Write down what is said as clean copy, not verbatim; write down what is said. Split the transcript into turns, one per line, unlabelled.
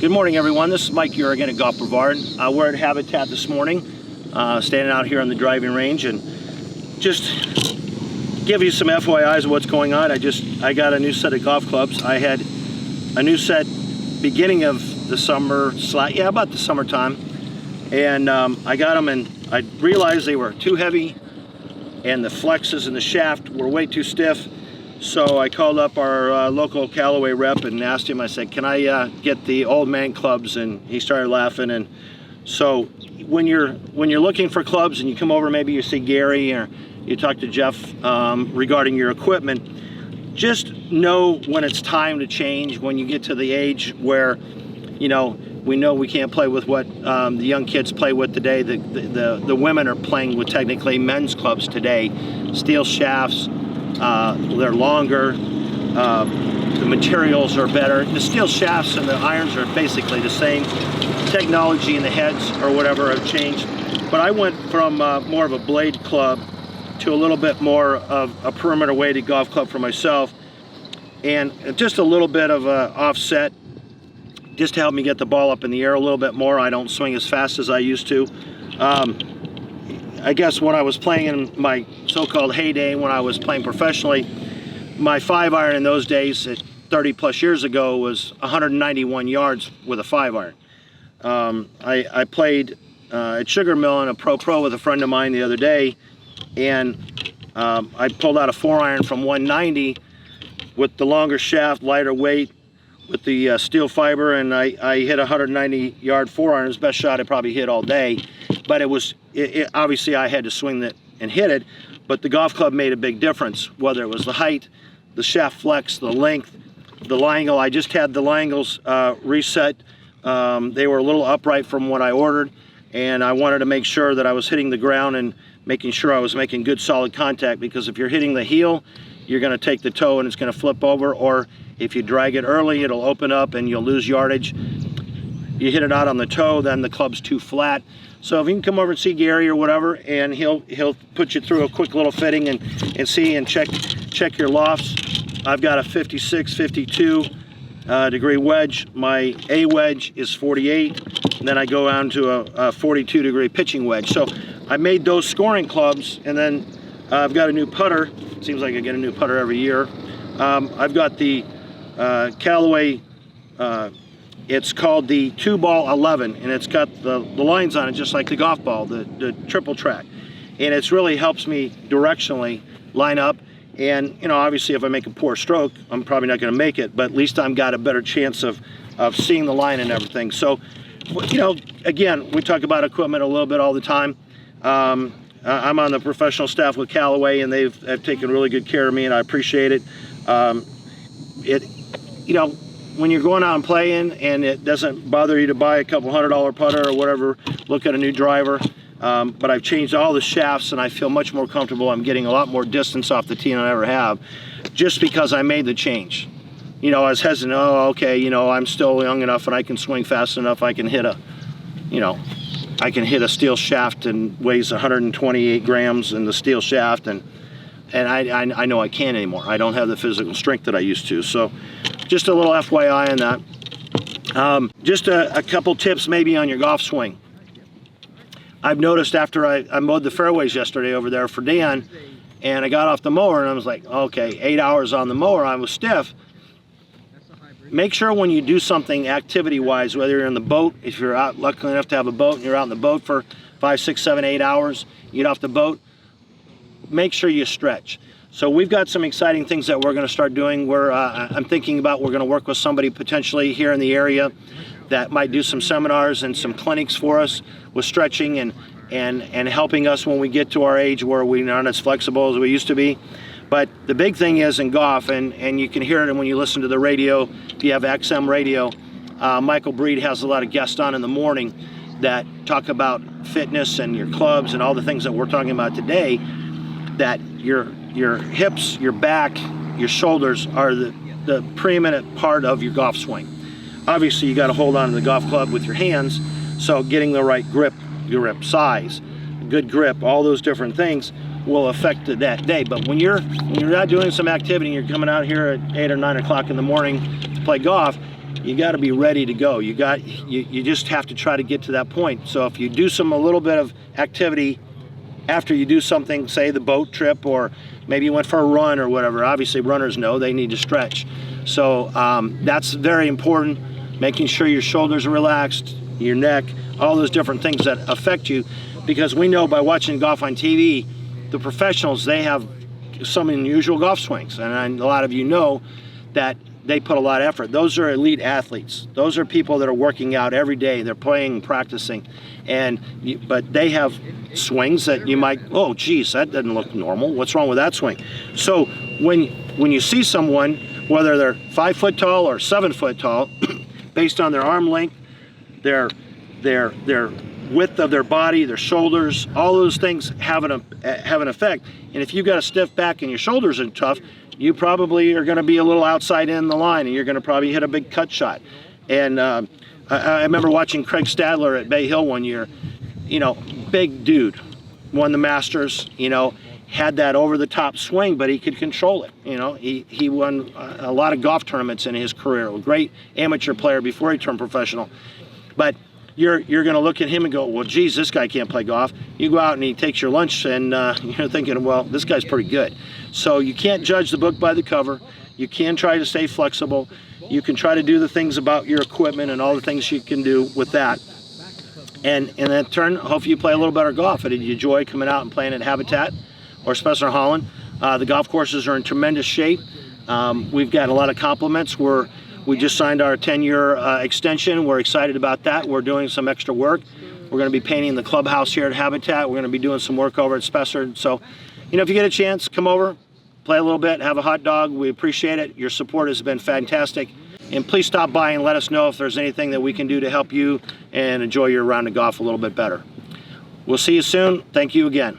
Good morning, everyone. This is Mike Yurigan at Golf Brevard. We're at Habitat this morning, standing out here on the driving range, and just give you some FYIs of what's going on. I got a new set of golf clubs. I had a new set beginning of the summer, about the summertime, and I got them, and I realized they were too heavy, and the flexes and the shaft were way too stiff. So I called up our local Callaway rep and asked him, I said, can I get the old man clubs? And he started laughing. And so when you're looking for clubs and you come over, maybe you see Gary or you talk to Jeff regarding your equipment, just know when it's time to change, when you get to the age where, we know we can't play with what the young kids play with today. The women are playing with technically men's clubs today. Steel shafts, they're longer, the materials are better. The steel shafts and the irons are basically the same. Technology in the heads or whatever have changed. But I went from more of a blade club to a little bit more of a perimeter weighted golf club for myself, and just a little bit of a offset just to help me get the ball up in the air a little bit more. I don't swing as fast as I used to. I guess when I was playing in my so-called heyday, when I was playing professionally, my 5-iron in those days, 30 plus years ago, was 191 yards with a 5-iron. I played at Sugar Mill in a pro with a friend of mine the other day, and I pulled out a 4-iron from 190 with the longer shaft, lighter weight, with the steel fiber, and I hit a 190-yard 4-iron. It was the best shot I probably hit all day. But obviously I had to swing it and hit it, but the golf club made a big difference, whether it was the height, the shaft flex, the length, the lie angle. I just had the lie angles reset. They were a little upright from what I ordered, and I wanted to make sure that I was hitting the ground and making sure I was making good solid contact, because if you're hitting the heel, you're going to take the toe and it's going to flip over, or if you drag it early, it'll open up and you'll lose yardage. You hit it out on the toe, then the club's too flat. So if you can come over and see Gary or whatever, and he'll put you through a quick little fitting and see and check your lofts. I've got a 56, 52 degree wedge. My A wedge is 48, and then I go down to a 42 degree pitching wedge. So I made those scoring clubs, and then I've got a new putter. Seems like I get a new putter every year. I've got the Callaway, it's called the 2-ball 11, and it's got the lines on it just like the golf ball, the triple track. And it's really helps me directionally line up. And, obviously if I make a poor stroke, I'm probably not going to make it, but at least I've got a better chance of seeing the line and everything. So, again, we talk about equipment a little bit all the time. I'm on the professional staff with Callaway, and they've taken really good care of me, and I appreciate it. When you're going out and playing and it doesn't bother you to buy a couple $100 putter or whatever, look at a new driver. But I've changed all the shafts, and I feel much more comfortable. I'm getting a lot more distance off the tee than I ever have, just because I made the change. I was hesitant. Oh, okay, I'm still young enough and I can swing fast enough. I can hit a steel shaft and weighs 128 grams in the steel shaft, and I know I can't anymore. I don't have the physical strength that I used to. So just a little FYI on that. Just a couple tips maybe on your golf swing. I've noticed after I mowed the fairways yesterday over there for Dan, and I got off the mower and I was like, okay, 8 hours on the mower, I was stiff. Make sure when you do something activity-wise, whether you're in the boat, if you're out lucky enough to have a boat and you're out in the boat for 5, 6, 7, 8 hours, you get off the boat, make sure you stretch. So we've got some exciting things that we're going to start doing. I'm thinking about we're going to work with somebody potentially here in the area that might do some seminars and some clinics for us with stretching and helping us when we get to our age where we're not as flexible as we used to be. But the big thing is in golf, and you can hear it when you listen to the radio, if you have XM radio, Michael Breed has a lot of guests on in the morning that talk about fitness and your clubs and all the things that we're talking about today, that your hips, your back, your shoulders are the preeminent part of your golf swing. Obviously you got to hold on to the golf club with your hands, so getting the right grip size, good grip, all those different things will affect that day. But when you're not doing some activity and you're coming out here at 8 or 9 o'clock in the morning to play golf, you got to be ready to go. You just have to try to get to that point. So if you do a little bit of activity after you do something, say the boat trip, or maybe you went for a run or whatever, obviously runners know they need to stretch. So that's very important, making sure your shoulders are relaxed, your neck, all those different things that affect you, because we know by watching golf on TV, the professionals, they have some unusual golf swings, and a lot of you know that they put a lot of effort. Those are elite athletes. Those are people that are working out every day. They're playing, practicing, but they have swings that you might, oh geez, that doesn't look normal. What's wrong with that swing? So when you see someone, whether they're 5 foot tall or 7 foot tall, based on their arm length, their width of their body, their shoulders, all those things have an effect. And if you've got a stiff back and your shoulders are tough, you probably are going to be a little outside in the line, and you're going to probably hit a big cut shot. And I remember watching Craig Stadler at Bay Hill one year. Big dude, won the Masters. Had that over-the-top swing, but he could control it. He won a lot of golf tournaments in his career. A great amateur player before he turned professional. But you're going to look at him and go, well, geez, this guy can't play golf. You go out and he takes your lunch, and you're thinking, well, this guy's pretty good. So you can't judge the book by the cover. You can try to stay flexible. You can try to do the things about your equipment and all the things you can do with that. And in turn, hopefully you play a little better golf. And you enjoy coming out and playing at Habitat or Spencer Holland. The golf courses are in tremendous shape. We've got a lot of compliments. We just signed our 10-year extension. We're excited about that. We're doing some extra work. We're going to be painting the clubhouse here at Habitat. We're going to be doing some work over at Spencer. So, if you get a chance, come over, play a little bit, have a hot dog. We appreciate it. Your support has been fantastic. And please stop by and let us know if there's anything that we can do to help you and enjoy your round of golf a little bit better. We'll see you soon. Thank you again.